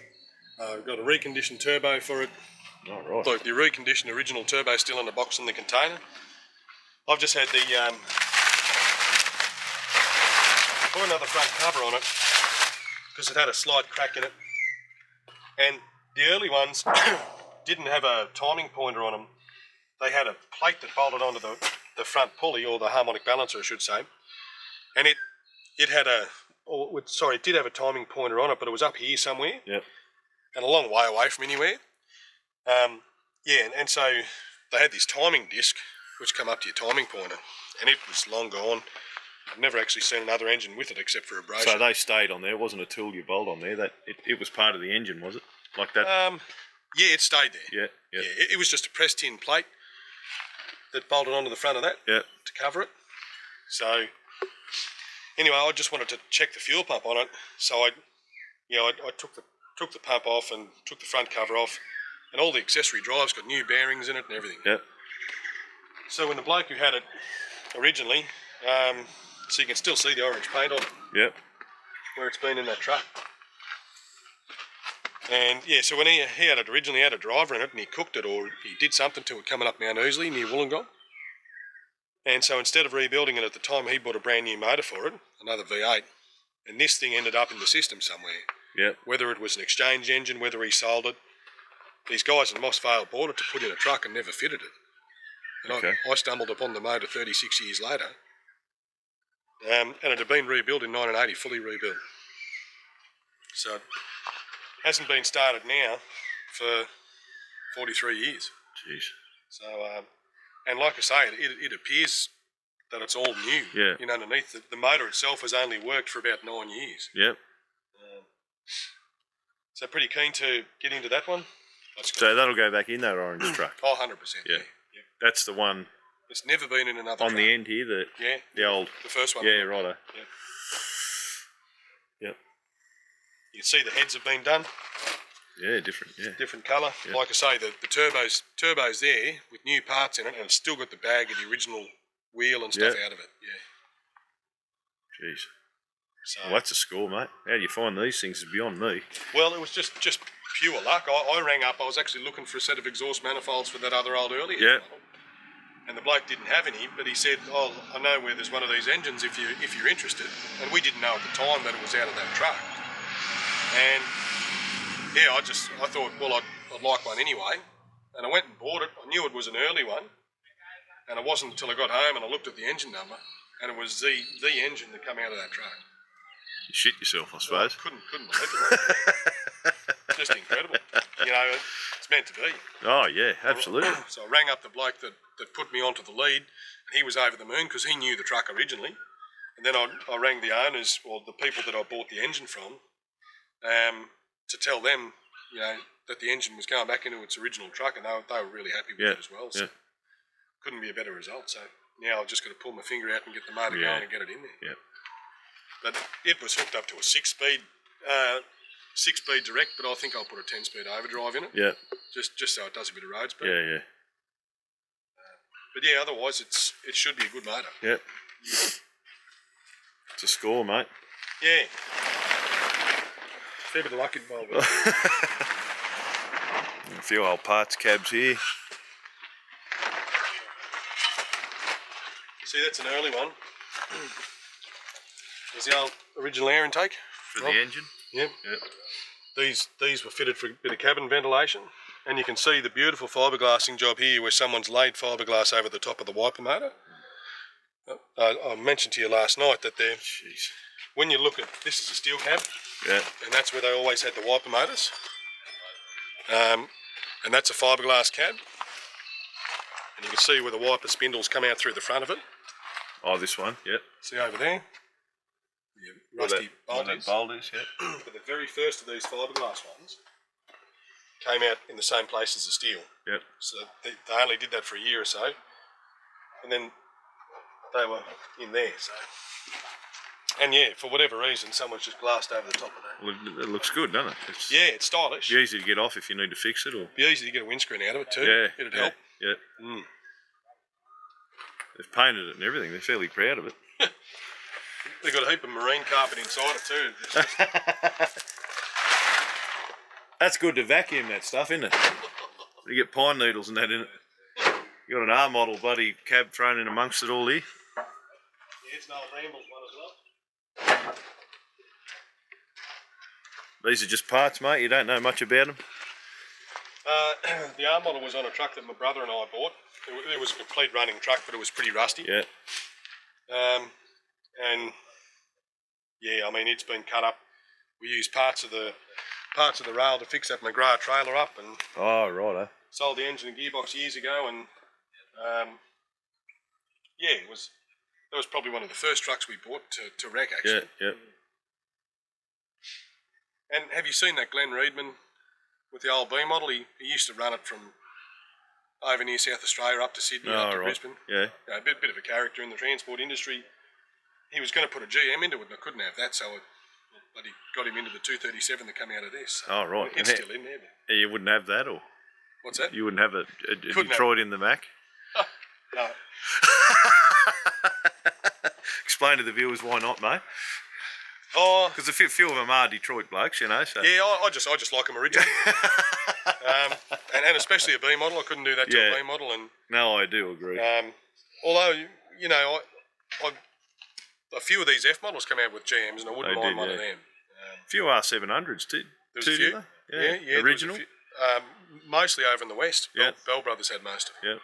We've got a reconditioned turbo for it.
Oh, right.
Look, the reconditioned original turbo still in the box in the container. I've just had the put another front cover on it because it had a slight crack in it, and the early ones didn't have a timing pointer on them. They had a plate that bolted onto the front pulley, or the harmonic balancer I should say, and it had it did have a timing pointer on it, but it was up here somewhere.
Yep.
And a long way away from anywhere. And so they had this timing disc which come up to your timing pointer, and it was long gone. I've never actually seen another engine with it except for a brochure.
So they stayed on there. It wasn't a tool you bolt on there. That it was part of the engine, was it? Like that?
Yeah, it stayed there.
Yeah.
Yeah, it was just a pressed tin plate that bolted onto the front of that to cover it. So anyway, I just wanted to check the fuel pump on it. So I took the pump off and took the front cover off, and all the accessory drives got new bearings in it and everything.
Yep.
So when the bloke who had it originally, so you can still see the orange paint on it.
Yep.
Where it's been in that truck. And yeah, so when he had it originally, had a driver in it, and he cooked it, or he did something to it coming up Mount Ousley near Wollongong. And so instead of rebuilding it at the time, he bought a brand new motor for it, another V8, and this thing ended up in the system somewhere.
Yep.
Whether it was an exchange engine, whether he sold it, these guys in Moss Vale bought it to put in a truck and never fitted it. And
Okay.
I stumbled upon the motor 36 years later, and it had been rebuilt in 1980, fully rebuilt. So it hasn't been started now for 43 years.
Jeez.
So, and like I say, it appears that it's all new.
Yeah.
You know, underneath the motor itself has only worked for about 9 years.
Yep.
So pretty keen to get into that one.
So that'll go back in that orange truck.
Oh, 100%.
Yeah. That's the one
It's never been in another
on
truck.
the end here. The old.
The first one.
Yeah, righto.
Yeah.
Yep.
You can see the heads have been done.
Yeah, different. Yeah.
Different colour.
Yeah.
Like I say, the turbo's there with new parts in it, and it's still got the bag of the original wheel and stuff out of it. Yeah.
Jeez.
So,
Well, that's a score, mate. How do you find these things? Is beyond me.
well, it was just pure luck. I rang up. I was actually looking for a set of exhaust manifolds for that other old earlier
Yeah.
model, and the bloke didn't have any. But he said, "Oh, I know where there's one of these engines if you're interested." And we didn't know at the time that it was out of that truck. And yeah, I thought, well, I'd like one anyway, and I went and bought it. I knew it was an early one, and it wasn't until I got home and I looked at the engine number, and it was the engine that came out of that truck.
You shit yourself, I
I
suppose.
couldn't believe it. Just incredible. You know, it's meant to be.
Oh, yeah, absolutely.
So I rang up the bloke that put me onto the lead, and he was over the moon because he knew the truck originally. And then I rang the owners, or the people that I bought the engine from, to tell them, that the engine was going back into its original truck, and they were really happy with it as well. So couldn't be a better result. So now I've just got to pull my finger out and get the motor going and get it in there.
Yeah.
But it was hooked up to a six-speed direct, but I think I'll put a 10-speed overdrive in it.
Yeah.
Just so it does a bit of road speed.
Yeah, yeah.
But yeah, otherwise it should be a good motor.
Yep. It's a score, mate.
Yeah. Fair bit of luck involved with it.
A few old parts cabs here.
See, that's an early one. There's the old original air intake.
For the engine?
Yep.
Yep.
These were fitted for a bit of cabin ventilation. And you can see the beautiful fiberglassing job here where someone's laid fiberglass over the top of the wiper motor. I mentioned to you last night that when you look at, this is a steel cab, and that's where they always had the wiper motors. And that's a fiberglass cab. And you can see where the wiper spindles come out through the front of it.
Oh, this one, yep.
See over there? The rusty
bolt is, yep.
But the very first of these fiberglass ones came out in the same place as the steel.
Yep.
So they only did that for a year or so, and then they were in there. So, and yeah, for whatever reason, someone's just glassed over the top of that.
Well, it looks good, doesn't it? It's
It's stylish.
easy to get off if you need to fix it, or
Be easy to get a windscreen out of it too.
yeah,
It'd help.
Yeah. They've painted it and everything. They're fairly proud of it.
They've got a heap of marine carpet inside it too. It's just,
That's good to vacuum that stuff, isn't it? You get pine needles and that in it. You got an R model bloody cab thrown in amongst it all here.
yeah, it's an old Rambles one as well.
These are just parts, mate. You don't know much about them.
The R model was on a truck that my brother and I bought. It was a complete running truck, but it was pretty rusty.
Yeah.
And yeah, I mean, it's been cut up. We used parts of the rail to fix that McGrath trailer up, and
Oh, righto.
sold the engine and gearbox years ago. And yeah, that was probably one of the first trucks we bought to wreck, actually.
Yeah.
And have you seen that Glenn Reedman with the old B model? He used to run it from over near South Australia up to Sydney, up to Brisbane.
Yeah.
A bit of a character in the transport industry. He was going to put a GM into it, and I couldn't have that, so but he got him into the 237 that came out of this.
Oh, right.
It's still in there. But
You wouldn't have that, or
what's that?
you wouldn't have a
Couldn't
Detroit in the Mac?
No.
Explain to the viewers why not, mate.
Oh,
Because a few of them are Detroit blokes, you know. So.
yeah, I just like them originally. and especially a B model. I couldn't do that to a B model. And
No, I do agree.
although, a few of these F models come out with GMs, and I wouldn't
They
mind
did,
one of
yeah.
them.
A few R700s too.
There was
Too,
a few.
did they?
Yeah,
Original.
there was a few. Mostly over in the West.
Yeah.
Bell Brothers had most of it.
Yeah.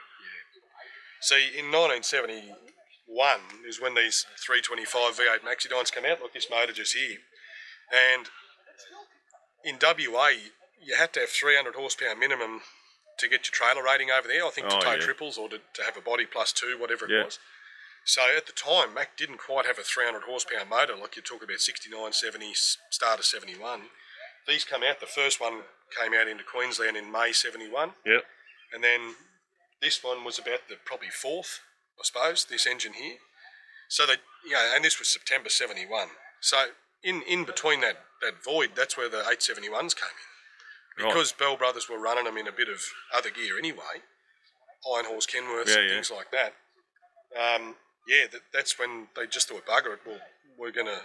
See, in 1971 is when these 325 V8 Maxidines came out, like this motor just here. And in WA, you had to have 300 horsepower minimum to get your trailer rating over there, I think, to tow triples or to have a body plus two, whatever it was. So at the time, Mac didn't quite have a 300 horsepower motor, like you talk about 69, 70, start of 71. These come out, the first one came out into Queensland in May 71.
Yep.
And then this one was about the probably fourth, I suppose, this engine here. So they, and this was September 71. So in between that void, that's where the 871s came in. Because Bell Brothers were running them in a bit of other gear anyway, Iron Horse Kenworths and things like that. That's when they just thought, bugger it, well, we're going to...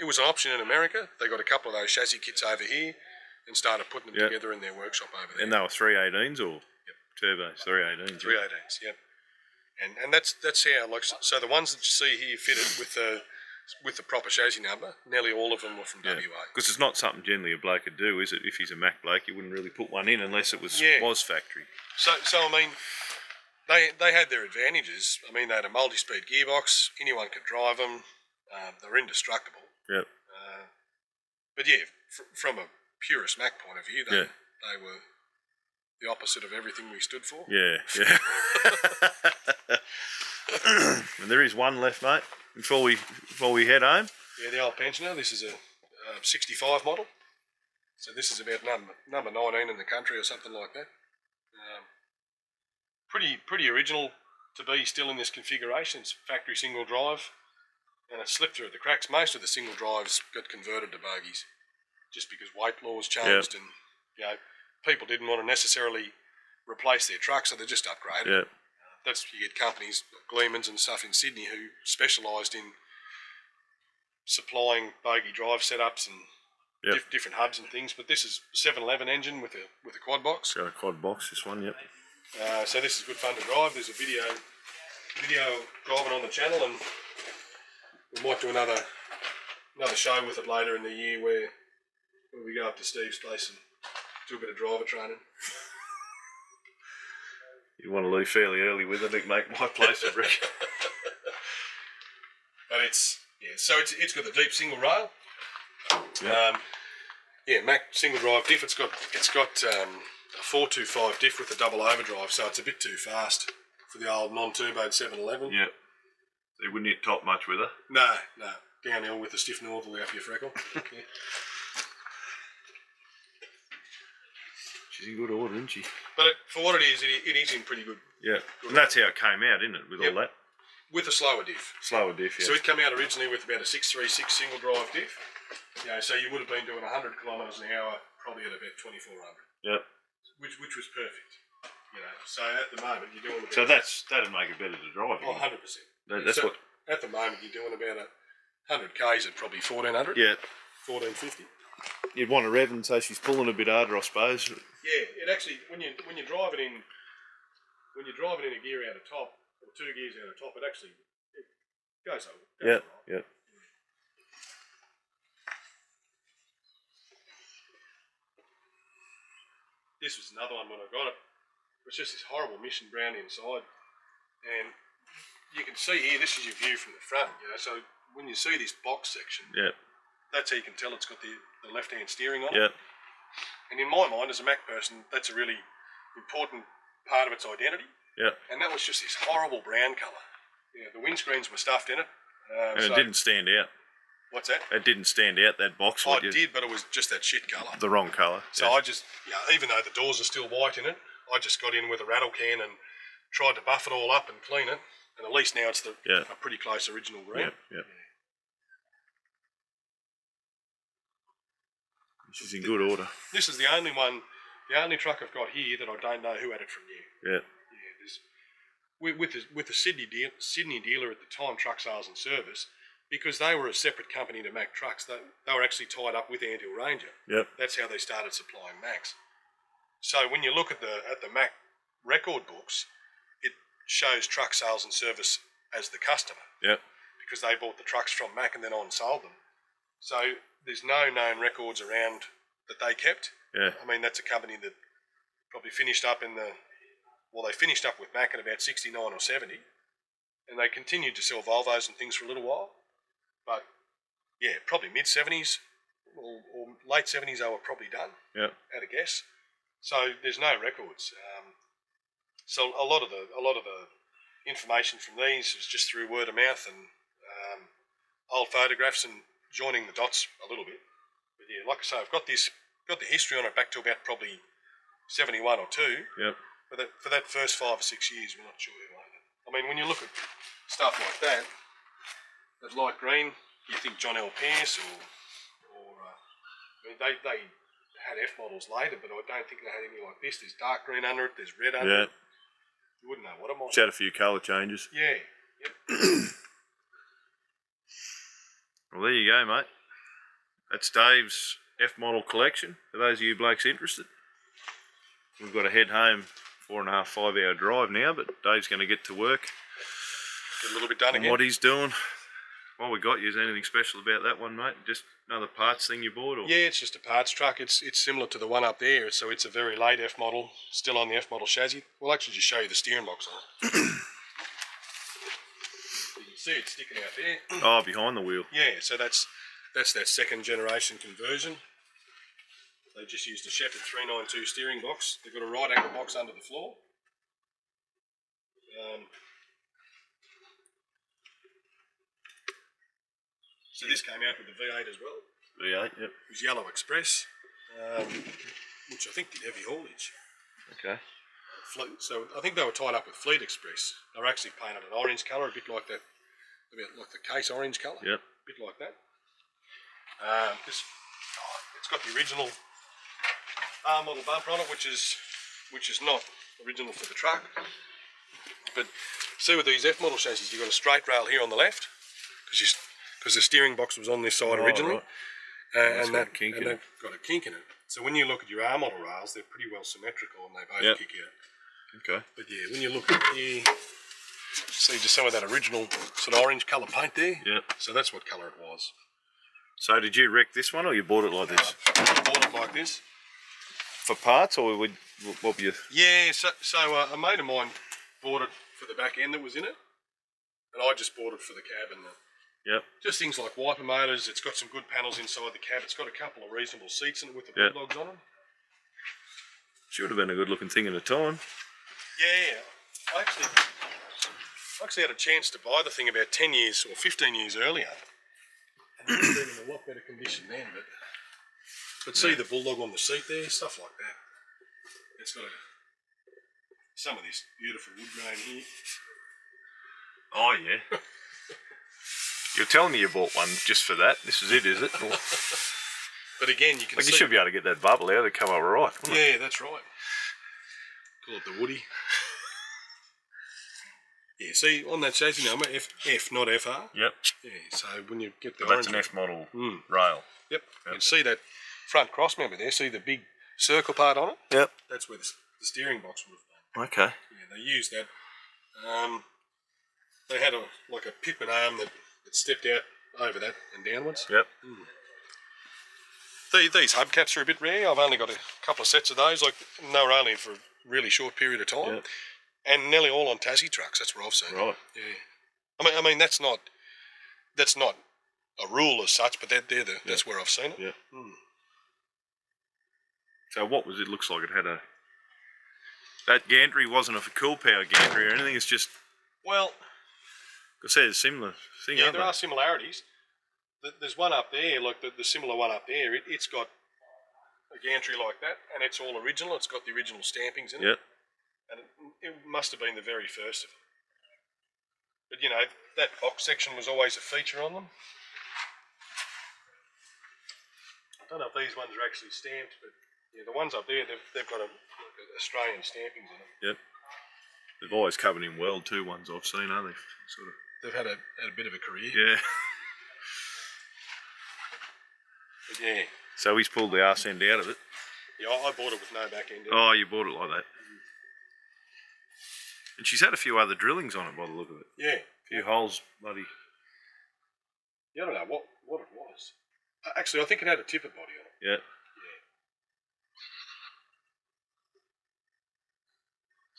It was an option in America. They got a couple of those chassis kits over here and started putting them together in their workshop over there.
And they were 318s or turbos? 318s.
318s, yep. And that's how, like, so the ones that you see here fitted with the proper chassis number, nearly all of them were from WA.
Because it's not something generally a bloke would do, is it? If he's a Mac bloke, you wouldn't really put one in unless it was factory.
So I mean, they had their advantages. I mean, they had a multi-speed gearbox. Anyone could drive them. They're indestructible.
Yep.
But yeah, from a purist Mac point of view, they were the opposite of everything we stood for.
Yeah. And there is one left, mate. before we head home.
Yeah, the old pensioner. This is a 65 model. So this is about number 19 in the country or something like that. Pretty original to be still in this configuration. It's factory single drive, and it slipped through the cracks. Most of the single drives got converted to bogies just because weight laws changed, and people didn't want to necessarily replace their trucks, so they just upgraded.
Yeah.
That's you get companies, Gleemans and stuff in Sydney, who specialised in supplying bogie drive setups and different hubs and things. But this is 711 engine with a quad box.
Got a quad box. This one, yep.
So this is good fun to drive. There's a video driving on the channel, and we might do another show with it later in the year where we go up to Steve's place and do a bit of driver training.
You want to leave fairly early with it, make my place a brick.
But it's got the deep single rail. Mack single drive diff. It's got a 425 diff with a double overdrive, so it's a bit too fast for the old non-turboed 711.
Yeah. They wouldn't hit top much with her.
No. Downhill with a stiff northerly up your freckle. Yeah.
She's in good order, isn't she?
But for what it is in pretty good.
Yeah. And that's how it came out, isn't it, with all that?
With a slower diff.
Slower diff, yeah.
So it came out originally with about a 636 single drive diff. So you would have been doing 100 kilometres an hour, probably at about 2400.
Yep.
Which was perfect. So at the moment you're doing about...
So that'd make it better to drive.
Oh, 100%.
That's what...
At the moment you're doing about 100 k's at probably 1400.
Yeah.
1450.
You'd want to rev and so she's pulling a bit harder, I suppose.
Yeah, it actually when you drive it in a gear out of top or two gears out of top, it goes over.
Yeah.
This was another one when I got it. It was just this horrible mission brown inside, and you can see here. This is your view from the front. So when you see this box section, that's how you can tell it's got the left-hand steering on it.
Yeah.
And in my mind, as a Mack person, that's a really important part of its identity.
Yeah.
And that was just this horrible brown colour. Yeah, the windscreens were stuffed in it.
And it didn't stand out.
What's that?
It didn't stand out, that box.
It did, but it was just that shit colour.
The wrong colour.
So I just, even though the doors are still white in it, I just got in with a rattle can and tried to buff it all up and clean it. And at least now it's a pretty close original green.
Yeah. She's in good order.
This is the only truck I've got here that I don't know who had it from you.
Yeah.
With the Sydney dealer at the time, Truck Sales and Service, because they were a separate company to Mack Trucks, they were actually tied up with Anthill Ranger.
Yep.
That's how they started supplying Macks. So when you look at the Mack record books, it shows Truck Sales and Service as the customer.
Yep.
Because they bought the trucks from Mack and then on-sold them. So there's no known records around that they kept.
Yeah.
I mean, that's a company that probably finished up they finished up with Mack in about 69 or 70, and they continued to sell Volvos and things for a little while. But, probably mid-70s or late 70s they were probably done, at a guess. So there's no records. So a lot of the information from these is just through word of mouth and old photographs and joining the dots a little bit. But like I say, I've got the history on it back to about probably 71 or 2.
Yep.
For that first 5 or 6 years, we're not sure who owned it. I mean, when you look at stuff like that light green, you think John L. Pierce or I mean, they had F models later, but I don't think they had any like this. There's dark green under it, there's red under it. You wouldn't know what it might be.
She had a few colour changes.
Yeah. Yep.
Well, there you go, mate. That's Dave's F model collection. For those of you blokes interested, we've got to head home. 4.5, 5 hour drive now, but Dave's going to get to work.
Get a little bit done again.
What he's doing. What we got you, is anything special about that one, mate? Just another parts thing you bought? Or?
Yeah, it's just a parts truck. It's similar to the one up there, so it's a very late F model, still on the F model chassis. We'll actually just show you the steering box on it. You can see it sticking out there.
Oh, behind the wheel.
Yeah, so that's that second generation conversion. They just used a Shepherd 392 steering box. They've got a right angle box under the floor. So this came out with the V8 as well.
V8, yep.
It was Yellow Express, which I think did heavy haulage.
Okay.
So I think they were tied up with Fleet Express. They were actually painted an orange colour, a bit like that, a bit like the case orange colour.
Yep.
A bit like that. It's got the original R model bumper on it, which is not original for the truck. But see, with these F model chassis, you've got a straight rail here on the left, because the steering box was on this side originally,
right.
and they've got a kink in it. So when you look at your R model rails, they're pretty well symmetrical, and they both kick out.
Okay.
But yeah, when you look at here, see just some of that original sort of orange colour paint there.
Yep.
So that's what colour it was.
So did you wreck this one, or you bought it like this?
I bought it like this.
For parts, or what were you?
Yeah, so a mate of mine bought it for the back end that was in it, and I just bought it for the cab and
Yep.
just things like wiper motors. It's got some good panels inside the cab. It's got a couple of reasonable seats in it with the bulldogs on them.
Should have been a good looking thing at the time.
Yeah, I actually had a chance to buy the thing about 10 years or 15 years earlier, and it's been in a lot better condition then. But see the bulldog on the seat there, stuff like that. It's got some of this beautiful wood grain here.
Oh yeah. You're telling me you bought one just for that? This is it, is it? Or,
But again, you can
like
see.
you should be able to get that bubble out. They come up right.
Yeah, that's right. Call it the Woody. Yeah, see on that chassis number, F, not FR.
Yep.
Yeah, so when you get the
So that's
orange
an F model
Mm.
rail.
Yep. You can see that front cross member there. See the big circle part on it?
Yep.
That's where the steering box would have been.
Okay.
Yeah, they used that. They had a Pitman arm that stepped out over that and downwards.
Yep.
These hubcaps are a bit rare. I've only got a couple of sets of those. Like they were only for a really short period of time,
Yep.
and nearly all on Tassie trucks. That's where I've seen.
Right.
Yeah. I mean that's not a rule as such, but that's where I've seen it.
Yeah. So what was it? Looks like it had a. That gantry wasn't a cool power gantry or anything. It's just.
Well,
I say it's a similar thing.
yeah,
aren't
there
they?
are similarities. There's one up there, like the similar one up there. It's got a gantry like that, and it's all original. It's got the original stampings in it.
Yep.
And it must have been the very first of them. But you know, that box section was always a feature on them. I don't know if these ones are actually stamped, but yeah, the ones up there, they've got Australian stampings in them.
Yep. They've always covered in weld too. Ones I've seen, aren't they? Sort of.
They've had a bit of a career.
Yeah.
But yeah.
So he's pulled the arse end out of it.
Yeah, I bought it with no back end.
Oh, you bought it like that. And she's had a few other drillings on it by the look of it.
Yeah.
A few holes, bloody.
Yeah, I don't know what it was. Actually, I think it had a tippet body on it.
Yeah.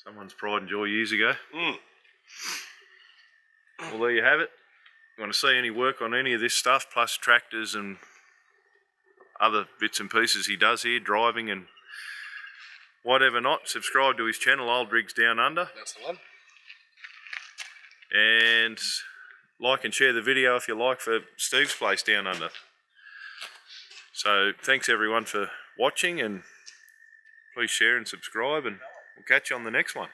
Someone's pride and joy years ago. Well, there you have it. If you want to see any work on any of this stuff, plus tractors and other bits and pieces he does here, driving and whatever not, subscribe to his channel, Old Rigs Down Under.
That's the one.
And like and share the video if you like for Steve's Place Down Under. So thanks everyone for watching, and please share and subscribe, and we'll catch you on the next one.